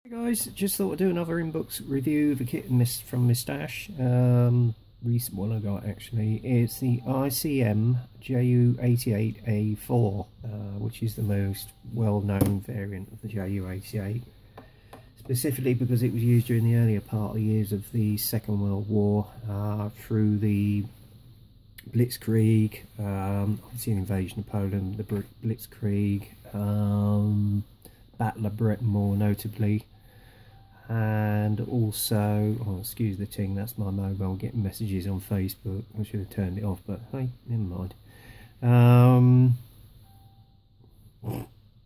Hey guys, just thought I'd do another in-box review of a kit from my stash. Recent one I got actually. It's the ICM JU88 A4, which is the most well-known variant of the JU88. Specifically because it was used during the earlier part of the years of the Second World War, through the Blitzkrieg, obviously an invasion of Poland, the Blitzkrieg, Battle of Britain more notably, and also, oh excuse the ting, that's my mobile getting messages on Facebook. I should have turned it off, but hey, never mind.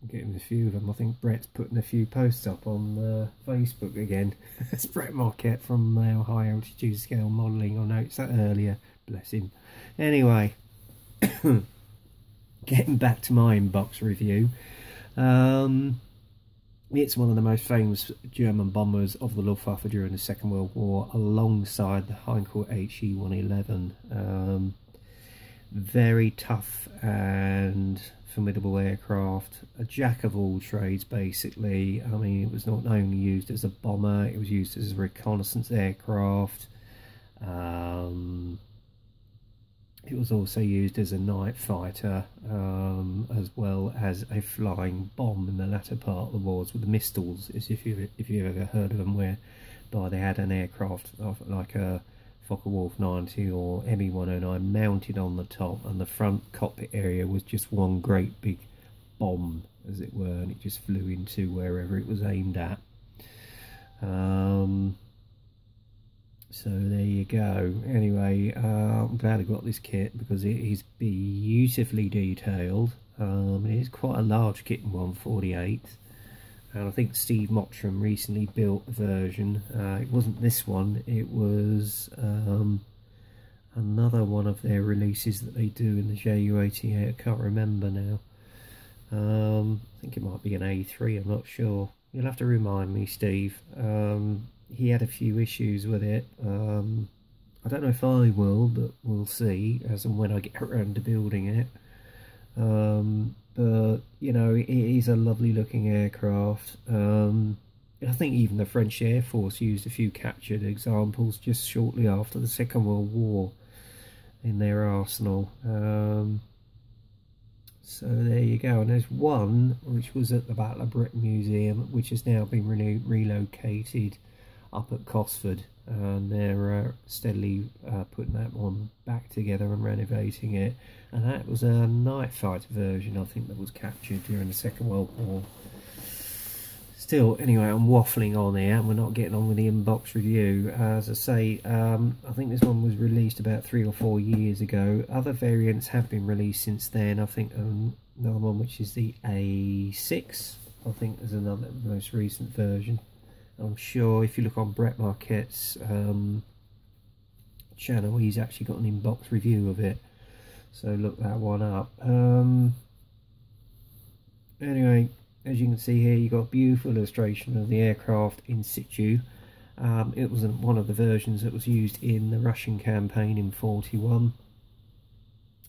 Getting a few of them. I think Brett's putting a few posts up on Facebook again. It's Brett Marquette from our high altitude scale modelling. I noticed that earlier, bless him. Anyway, getting back to my inbox review. It's one of the most famous German bombers of the Luftwaffe during the Second World War, alongside the Heinkel HE-111. Very tough and formidable aircraft, a jack of all trades basically. I mean, it was not only used as a bomber, it was used as a reconnaissance aircraft. It was also used as a night fighter, as well as a flying bomb in the latter part of the wars with the Missiles, as if you've ever heard of them, whereby they had an aircraft like a Focke-Wulf 90 or Me-109 mounted on the top, and the front cockpit area was just one great big bomb, as it were, and it just flew into wherever it was aimed at. So there you go. Anyway, I'm glad I got this kit because it is beautifully detailed. It is quite a large kit in 1/48, and I think Steve Mottram recently built a version. It wasn't this one, it was another one of their releases that they do in the JU88. I can't remember now. I think it might be an A3, I'm not sure. You'll have to remind me, Steve. He had a few issues with it. I don't know if I will, but we'll see as and when I get around to building it. But you know, it is a lovely looking aircraft. I think even the French Air Force used a few captured examples just shortly after the Second World War in their arsenal. So there you go. And there's one which was at the Battle of Britain Museum, which has now been relocated up at Cosford, and they're steadily putting that one back together and renovating it. And that was a night fighter version, I think, that was captured during the Second World War. Still, anyway, I'm waffling on here, and we're not getting on with the inbox review. As I say, I think this one was released about 3 or 4 years ago. Other variants have been released since then. I think another one, which is the A6, I think is another most recent version. I'm sure if you look on Brett Marquette's channel, he's actually got an inbox review of it, so look that one up. Anyway, as you can see here, you've got a beautiful illustration of the aircraft in situ. It was one of the versions that was used in the Russian campaign in '41,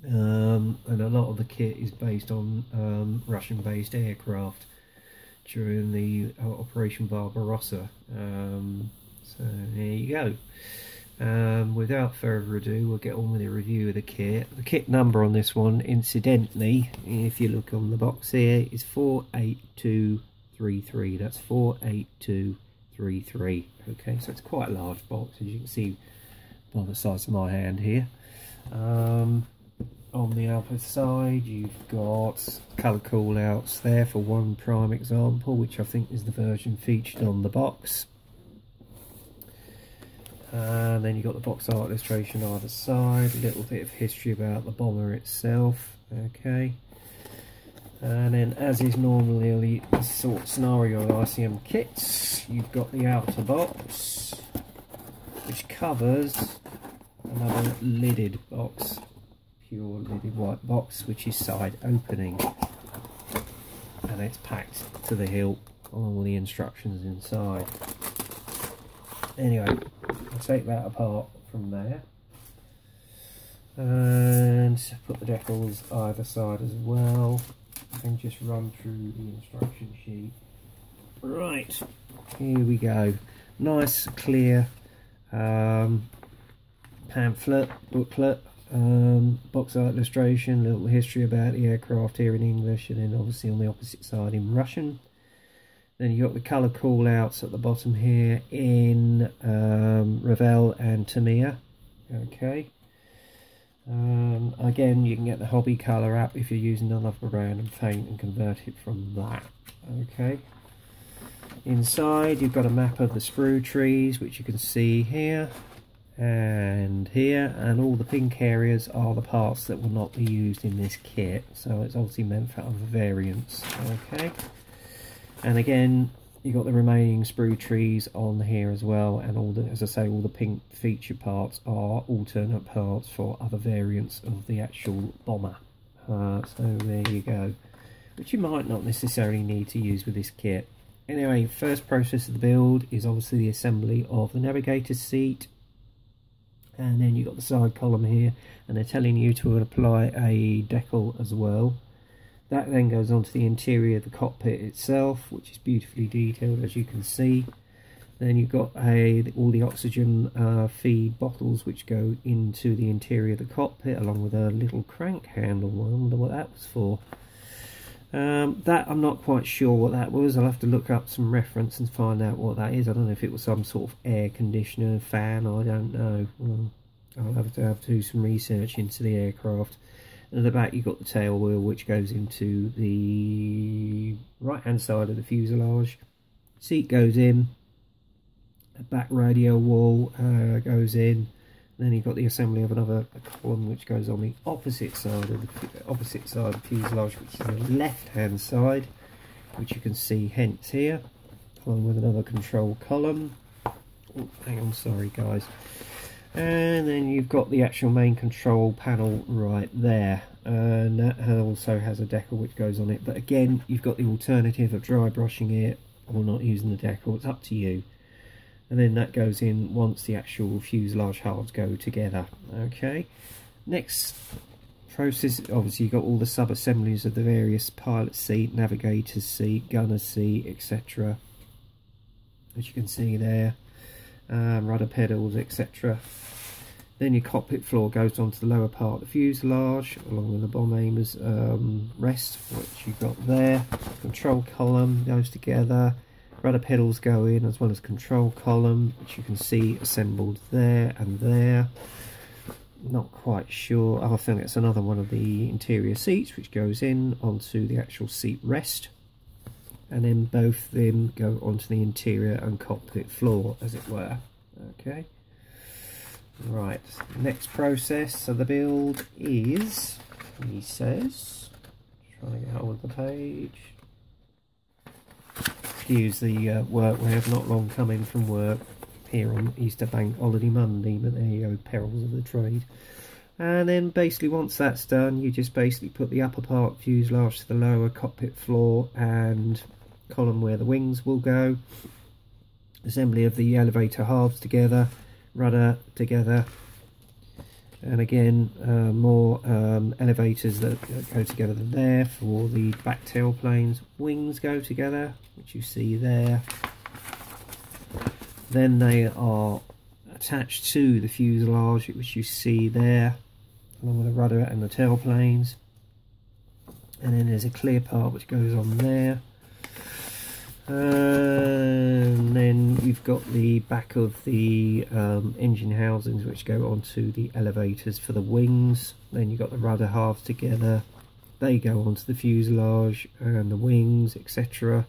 and a lot of the kit is based on Russian-based aircraft during the Operation Barbarossa. So there you go. Without further ado, we'll get on with the review of the kit. The kit number on this one, incidentally, if you look on the box here, is 48233. That's 48233. Okay, so it's quite a large box, as you can see by the size of my hand here. On the upper side, you've got colour callouts there for one prime example, which I think is the version featured on the box. And then you've got the box art illustration either side, a little bit of history about the bomber itself. Okay. And then, as is normally the sort of scenario of ICM kits, you've got the outer box, which covers another lidded box. Pure lidded white box, which is side opening, and it's packed to the hilt along with the instructions inside. Anyway, I'll take that apart from there and put the decals either side as well, and just run through the instruction sheet. Right, here we go. Nice clear pamphlet, booklet, box art illustration, little history about the aircraft here in English, and then obviously on the opposite side in Russian. Then you've got the colour call outs at the bottom here in Revell and Tamiya. Okay. Again, you can get the hobby colour app if you're using another brand and paint and convert it from that. Okay. Inside you've got a map of the sprue trees, which you can see here and here, and all the pink areas are the parts that will not be used in this kit, so it's obviously meant for other variants. Okay. And again, you've got the remaining sprue trees on here as well, and all the, as I say, all the pink feature parts are alternate parts for other variants of the actual bomber. So there you go, which you might not necessarily need to use with this kit. Anyway, first process of the build is obviously the assembly of the navigator's seat, and then you've got the side column here, and they're telling you to apply a decal as well. That then goes onto the interior of the cockpit itself, which is beautifully detailed, as you can see. Then you've got all the oxygen feed bottles which go into the interior of the cockpit, along with a little crank handle. I wonder what that was for. That I'm not quite sure what that was. I'll have to look up some reference and find out what that is. I don't know if it was some sort of air conditioner fan, I don't know. Well, I'll have to do some research into the aircraft. And at the back you've got the tail wheel, which goes into the right hand side of the fuselage. Seat goes in, a back radio wall goes in. Then you've got the assembly of another column which goes on the opposite side of the fuselage, which is the left hand side, which you can see hence here, along with another control column. Oh, hang on, sorry guys. And then you've got the actual main control panel right there, and that also has a decal which goes on it. But again, you've got the alternative of dry brushing it or not using the decal. It's up to you. And then that goes in once the actual fuselage halves go together. Okay, next process, obviously you've got all the sub-assemblies of the various pilot seat, navigator's seat, gunner's seat, etc. As you can see there, rudder pedals, etc. Then your cockpit floor goes onto the lower part of the fuselage, along with the bomb aimer's rest, which you've got there. Control column goes together. Rudder pedals go in, as well as control column, which you can see assembled there and there. Not quite sure. I think it's another one of the interior seats which goes in onto the actual seat rest, and then both of them go onto the interior and cockpit floor, as it were. Okay. Right. Next process of the build is, he says, trying to get hold of the page. Excuse the work, we have not long come in from work here on Easter Bank Holiday Monday, but there you go, perils of the trade. And then basically once that's done, you just basically put the upper part fuselage to the lower cockpit floor and column where the wings will go. Assembly of the elevator halves together, rudder together, and again more elevators that go together than there for the back tail planes. Wings go together, which you see there. Then they are attached to the fuselage, which you see there, along with the rudder and the tail planes. And then there's a clear part which goes on there. And then you've got the back of the engine housings which go onto the elevators for the wings. Then you've got the rudder halves together, they go onto the fuselage and the wings, etc.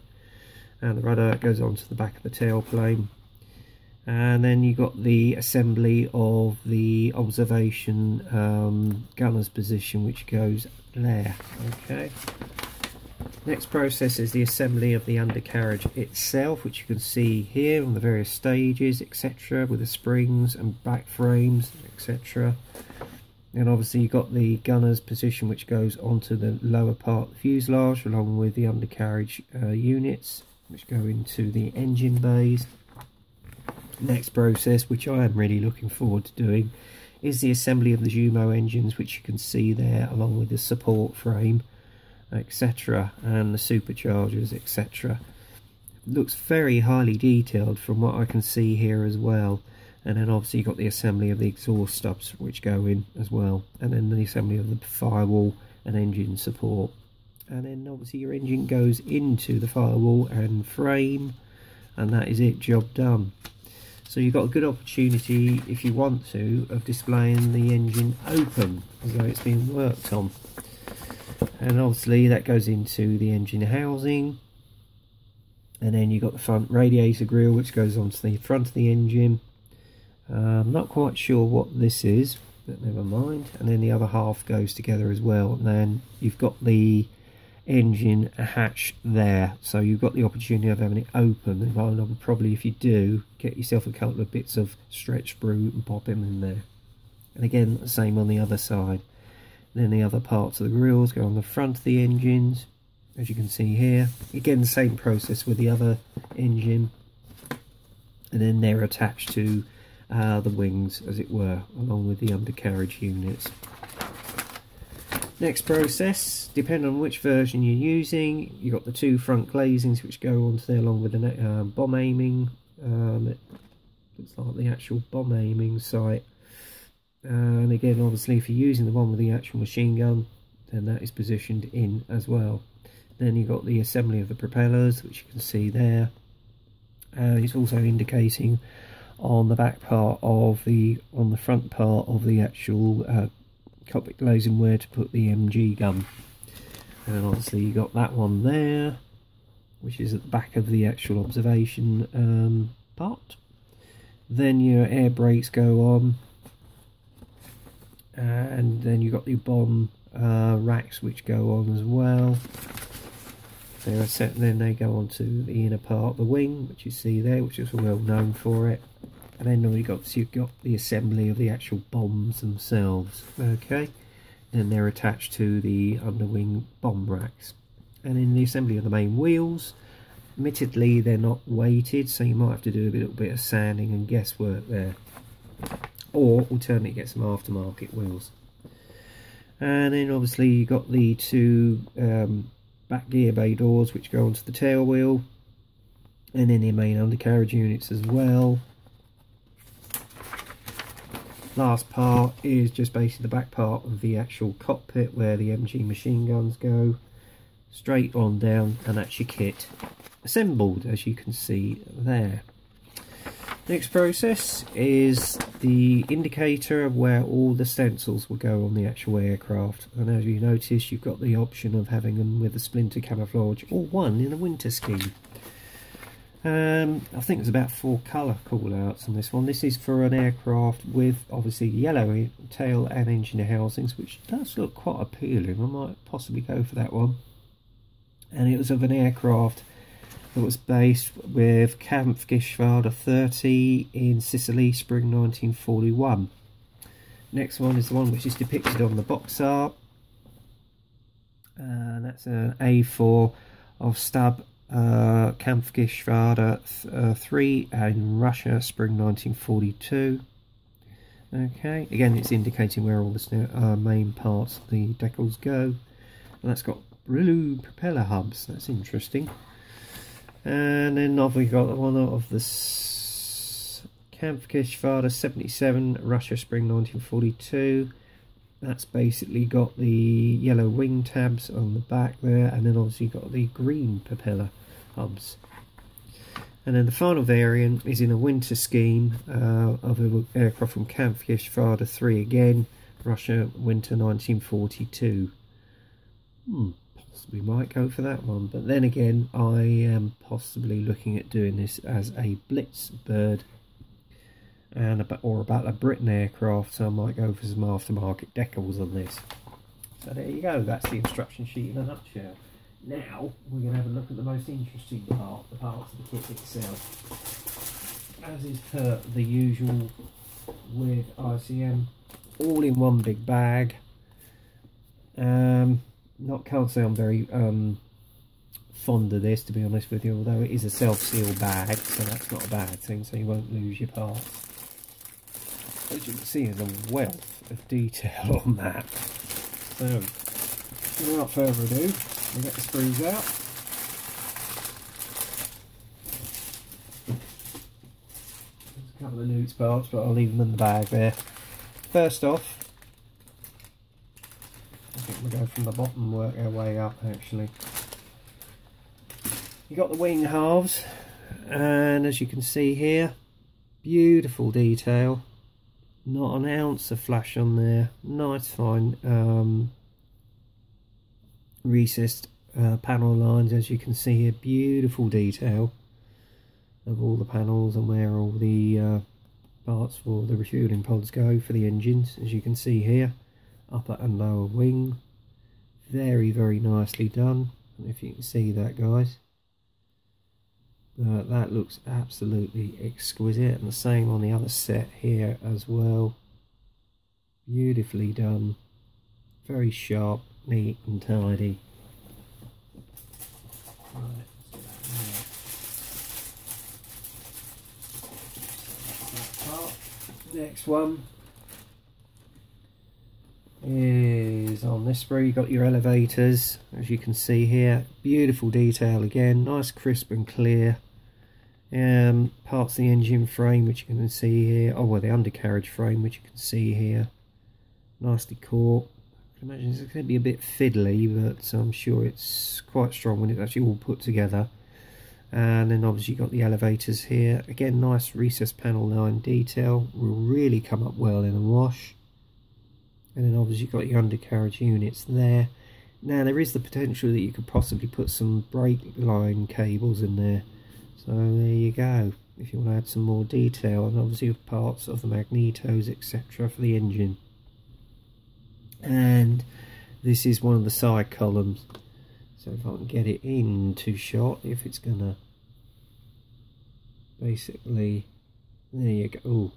And the rudder goes onto the back of the tailplane. And then you've got the assembly of the observation gunner's position, which goes there. Okay. Next process is the assembly of the undercarriage itself, which you can see here on the various stages, etc., with the springs and back frames, etc. And obviously you've got the gunner's position, which goes onto the lower part of the fuselage, along with the undercarriage units, which go into the engine bays. Next process, which I am really looking forward to doing, is the assembly of the Jumo engines, which you can see there, along with the support frame, etc., and the superchargers, etc. looks very highly detailed from what I can see here as well. And then obviously you've got the assembly of the exhaust stubs which go in as well, and then the assembly of the firewall and engine support. And then obviously your engine goes into the firewall and frame, and that is it, job done. So you've got a good opportunity, if you want to, of displaying the engine open as though it's being worked on. And obviously that goes into the engine housing, and then you've got the front radiator grille which goes onto the front of the engine. I'm not quite sure what this is, but never mind. And then the other half goes together as well, and then you've got the engine hatch there, so you've got the opportunity of having it open. And probably, if you do, get yourself a couple of bits of stretch sprue and pop them in there. And again, the same on the other side. And then the other parts of the grills go on the front of the engines, as you can see here. Again, the same process with the other engine, and then they're attached to the wings, as it were, along with the undercarriage units. Next process, depending on which version you're using, you've got the two front glazings which go onto there along with the bomb aiming. It looks like the actual bomb aiming sight. And again, obviously, if you're using the one with the actual machine gun, then that is positioned in as well. Then you've got the assembly of the propellers, which you can see there. It's also indicating on the back part of on the front part of the actual cockpit glazing where to put the MG gun. And obviously you got that one there, which is at the back of the actual observation part. Then your air brakes go on, and then you've got the bomb racks which go on as well. They're set, and then they go on to the inner part of the wing, which you see there, which is well known for it. And then you've got the assembly of the actual bombs themselves. Okay, then they're attached to the underwing bomb racks. And in the assembly of the main wheels, admittedly they're not weighted, so you might have to do a little bit of sanding and guesswork there, or alternately get some aftermarket wheels. And then obviously you've got the two back gear bay doors which go onto the tail wheel, and then the main undercarriage units as well. Last part is just basically the back part of the actual cockpit where the MG machine guns go, straight on down, and that's your kit assembled, as you can see there. Next process is the indicator of where all the stencils will go on the actual aircraft, and as you notice, you've got the option of having them with a splinter camouflage or one in a winter scheme. I think there's about 4 colour callouts on this one. This is for an aircraft with obviously yellow tail and engine housings, which does look quite appealing. I might possibly go for that one. And it was of an aircraft that was based with Kampfgeschwader 30 in Sicily, spring 1941. Next one is the one which is depicted on the box art. And that's an A4 of Stab Kampfgeschwader 3 in Russia, spring 1942. Okay, again it's indicating where all the main parts of the decals go, and that's got blue propeller hubs. That's interesting. And then we've got one of the Kampfgeschwader 77 Russia, spring 1942. That's basically got the yellow wing tabs on the back there, and then obviously got the green propeller hubs. And then the final variant is in a winter scheme of an aircraft from Kampfgeschwader 3 again, Russia, winter 1942. Possibly might go for that one, but then again I am possibly looking at doing this as a Blitz bird or about a Britain aircraft, so I might go for some aftermarket decals on this. So there you go, that's the instruction sheet in a nutshell. Now we're going to have a look at the most interesting part, the parts of the kit itself. As is per the usual with ICM, all in one big bag. Can't say I'm very fond of this, to be honest with you, although it is a self-seal bag, so that's not a bad thing, so you won't lose your parts. As you can see, there's a wealth of detail on that. So, without further ado, we'll get the sprues out. couple of loose parts, but I'll leave them in the bag there. First off, I think we'll go from the bottom and work our way up actually. You got the wing halves, and as you can see here, beautiful detail, not an ounce of flash on there, nice fine recessed panel lines, as you can see here, beautiful detail of all the panels and where all the parts for the refueling pods go for the engines, as you can see here, upper and lower wing, very nicely done. I don't know if you can see that, guys. That looks absolutely exquisite, and the same on the other set here as well. Beautifully done, very sharp, neat and tidy. Right, next one is on this sprue. You've got your elevators, as you can see here, beautiful detail again, nice crisp and clear. Parts of the engine frame, which you can see here, oh well, the undercarriage frame, which you can see here, nicely caught. I can imagine it's going to be a bit fiddly, but I'm sure it's quite strong when it's actually all put together. And then obviously you've got the elevators here, again nice recessed panel line detail, will really come up well in a wash. And then obviously you've got your undercarriage units there. Now there is the potential that you could possibly put some brake line cables in there, so there you go, if you want to add some more detail, and obviously parts of the magnetos etc for the engine. And this is one of the side columns, so if I can get it into shot, if it's gonna basically, there you go. Ooh,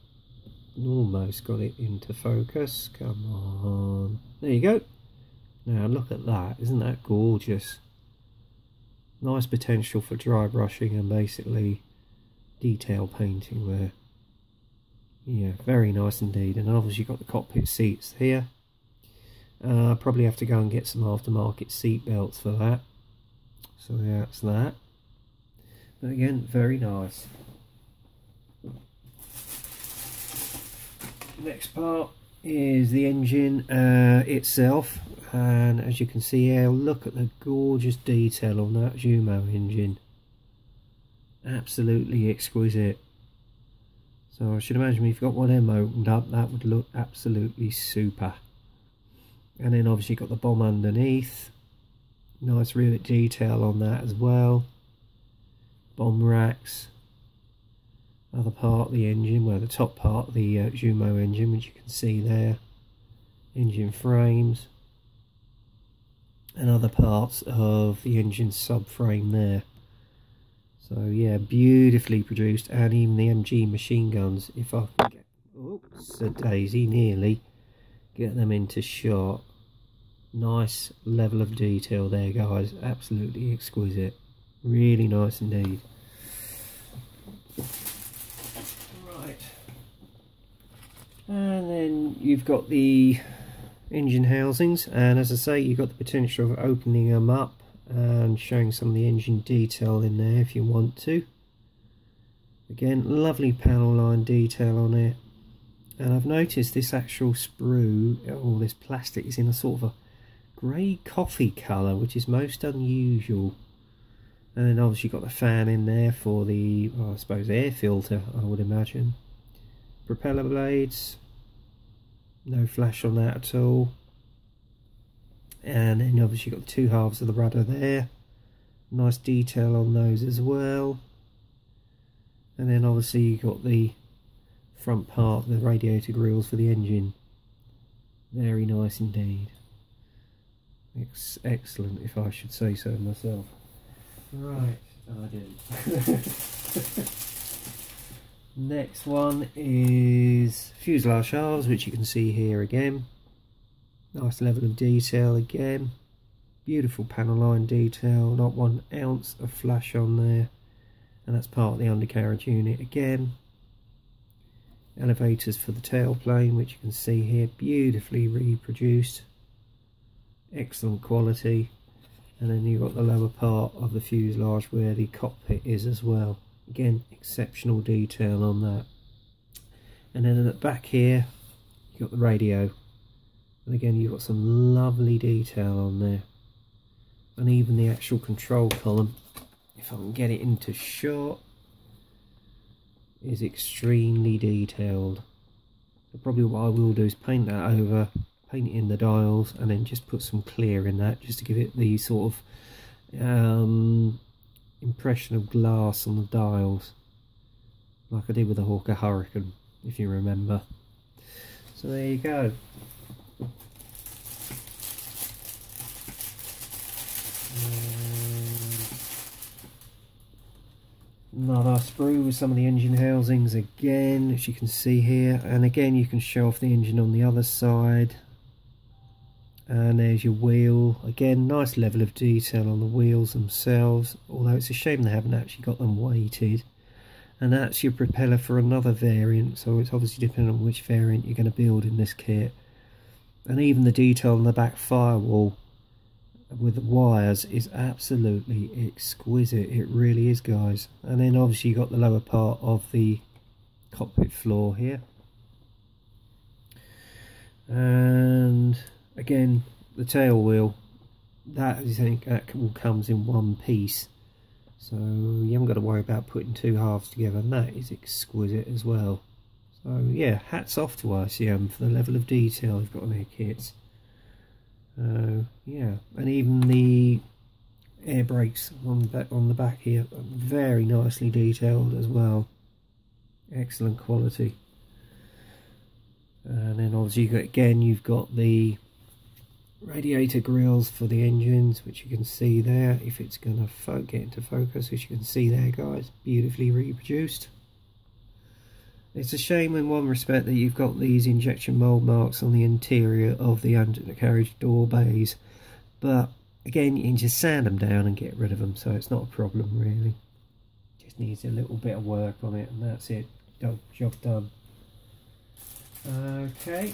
almost got it into focus, come on, there you go. Now look at that, isn't that gorgeous? Nice potential for dry brushing and basically detail painting there. Yeah, very nice indeed. And obviously you've got the cockpit seats here. Probably have to go and get some aftermarket seat belts for that. So yeah, that's that. But again, very nice. Next part is the engine itself, and as you can see here, look at the gorgeous detail on that Jumo engine. Absolutely exquisite. So I should imagine if you've got one of them opened up, that would look absolutely super. And then obviously you've got the bomb underneath, nice rivet detail on that as well. Bomb racks, other part of the engine, well the top part of the Jumo engine, which you can see there, engine frames, and other parts of the engine subframe there. So yeah, beautifully produced, and even the MG machine guns, if I can get, oops, a daisy, nearly get them into shot. Nice level of detail there, guys, absolutely exquisite, really nice indeed. Right, and then you've got the engine housings, and as I say, you've got the potential of opening them up and showing some of the engine detail in there if you want to. Again, lovely panel line detail on it, and I've noticed this actual sprue, all this plastic, is in a sort of a grey coffee colour, which is most unusual. And then obviously you've got the fan in there for the, well, I suppose air filter, I would imagine. Propeller blades, no flash on that at all. And then obviously you've got the two halves of the rudder there, nice detail on those as well. And then obviously you've got the front part, the radiator grills for the engine, very nice indeed. Excellent, if I should say so myself. Right, I do. Next one is fuselage halves, which you can see here again. Nice level of detail again. Beautiful panel line detail, not 1 ounce of flash on there. And that's part of the undercarriage unit again. Elevators for the tailplane, which you can see here, beautifully reproduced. Excellent quality. And then you've got the lower part of the fuselage where the cockpit is as well. Again, exceptional detail on that. And then at the back here you've got the radio, and again you've got some lovely detail on there, and even the actual control column, if I can get it into shot, is extremely detailed. So probably what I will do is paint that over, paint it in the dials, and then just put some clear in that just to give it the sort of impression of glass on the dials, like I did with the Hawker Hurricane, if you remember. So there you go. Another sprue with some of the engine housings again, as you can see here, and again you can show off the engine on the other side. And there's your wheel, again nice level of detail on the wheels themselves, although it's a shame they haven't actually got them weighted. And that's your propeller for another variant, so it's obviously depending on which variant you're going to build in this kit. And even the detail on the back firewall with the wires is absolutely exquisite, it really is, guys. And then obviously you've got the lower part of the cockpit floor here, and again the tail wheel, that is something that all comes in one piece, so you haven't got to worry about putting two halves together, and that is exquisite as well. So yeah, hats off to ICM for the level of detail they've got on their kits. Yeah, and even the air brakes on the back here are very nicely detailed as well, excellent quality. And then obviously you've got the radiator grills for the engines, which you can see there, if it's going to get into focus, which you can see there, guys, beautifully reproduced. It's a shame in one respect that you've got these injection mould marks on the interior of the undercarriage door bays, but again you can just sand them down and get rid of them, so it's not a problem really. Just needs a little bit of work on it, and that's it, job done. Okay.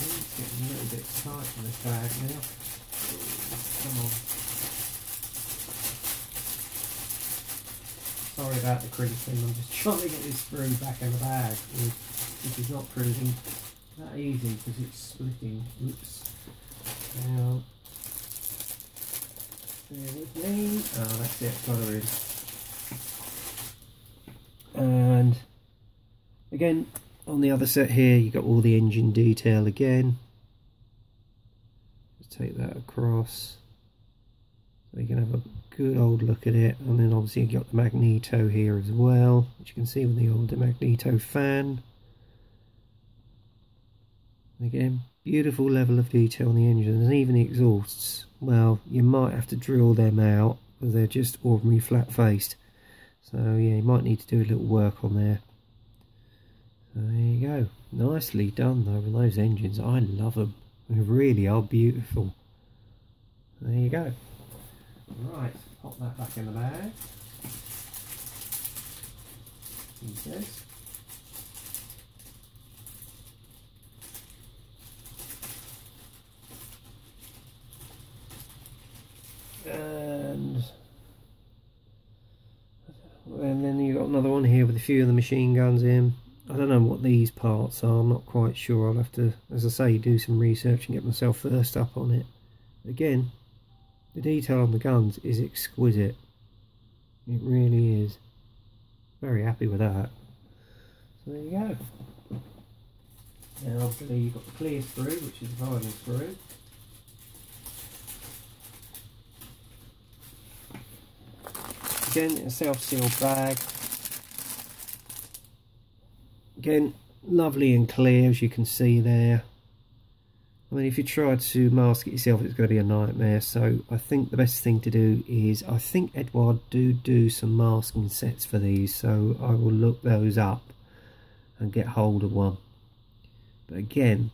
It's getting a little bit tight in this bag now. Come on. Sorry about the creasing, I'm just trying to get this sprue back in the bag, which is not proving that easy because it's splitting. Oops. Now, bear with me. Oh, that's it, got her in. And again, on the other set here, you got all the engine detail again. Let's take that across. So you can have a good old look at it, and then obviously you got the magneto here as well, which you can see with the old magneto fan. Again, beautiful level of detail on the engine, and even the exhausts. Well, you might have to drill them out because they're just ordinary flat faced. So yeah, you might need to do a little work on there. So there you go, nicely done though with those engines. I love them, they really are beautiful. There you go. Right, pop that back in the bag. Pieces. And then you've got another one here with a few of the machine guns in. I don't know what these parts are, I'm not quite sure. I'll have to, as I say, do some research and get myself versed up on it. Again, the detail on the guns is exquisite. It really is. Very happy with that. So there you go. Now obviously you've got the clear sprue, which is the vinyl sprue. Again, a self-sealed bag. Again, lovely and clear, as you can see there. I mean, if you try to mask it yourself, it's going to be a nightmare. So I think the best thing to do is, I think Edward do some masking sets for these, so I will look those up and get hold of one. But again,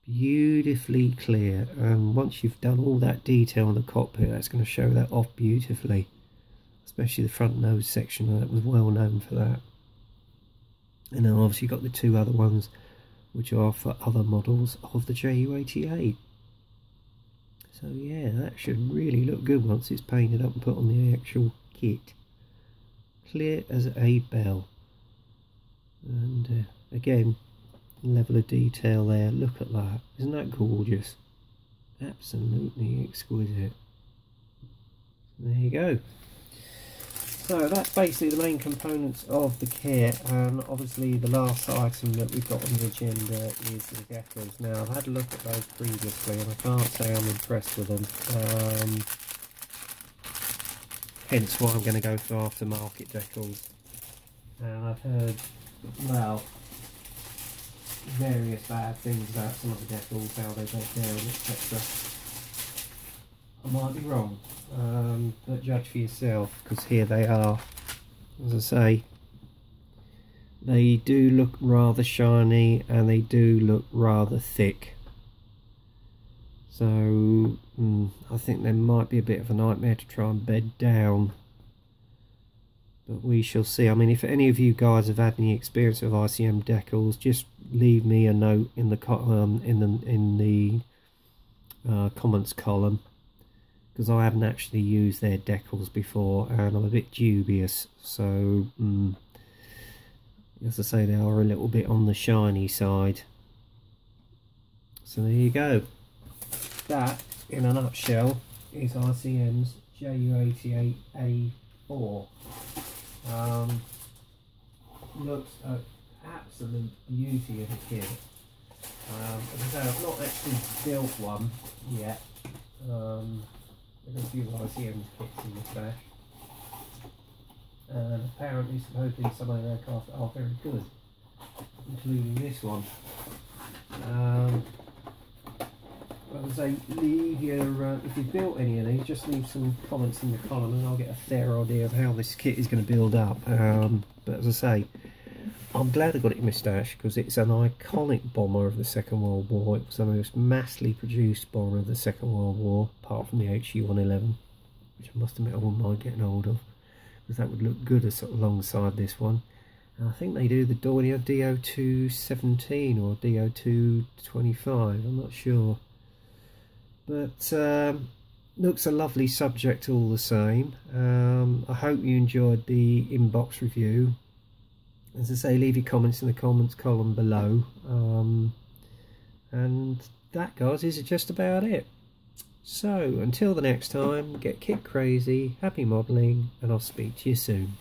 beautifully clear, and once you've done all that detail on the cockpit, that's going to show that off beautifully. Especially the front nose section, that was well known for that. And then obviously you've got the two other ones, which are for other models of the JU88. So yeah, that should really look good once it's painted up and put on the actual kit. Clear as a bell. And again, level of detail there, look at that, isn't that gorgeous? Absolutely exquisite. There you go. So that's basically the main components of the kit, and obviously the last item that we've got on the agenda is the Decals. Now I've had a look at those previously and I can't say I'm impressed with them, hence why I'm going to go for aftermarket Decals. And I've heard, well, various bad things about some of the Decals, how they break down, etc. I might be wrong, but judge for yourself, because here they are. As I say, they do look rather shiny and they do look rather thick. So I think they might be a bit of a nightmare to try and bed down. But we shall see. I mean, if any of you guys have had any experience with ICM Decals, just leave me a note in the comments column, because I haven't actually used their Decals before and I'm a bit dubious. So as I say, they are a little bit on the shiny side. So there you go. That, in a nutshell, is ICM's JU88 A4. Looks an absolute beauty of a kit. As I say, I've not actually built one yet. There's a few ICM kits in the stash. And apparently, supposedly, some of their aircraft are very good, including this one. As I say, leave your, if you've built any of these, just leave some comments in the column and I'll get a fair idea of how this kit is going to build up. But as I say, I'm glad I got it in my stash, because it's an iconic bomber of the Second World War. It was the most massively produced bomber of the Second World War, apart from the JU11, which I must admit I wouldn't mind getting hold of, because that would look good alongside this one. And I think they do the DO217 or DO225, I'm not sure. But looks a lovely subject all the same. I hope you enjoyed the inbox review. As I say, leave your comments in the comments column below. And that, guys, is just about it. So until the next time, get kit crazy, happy modelling, and I'll speak to you soon.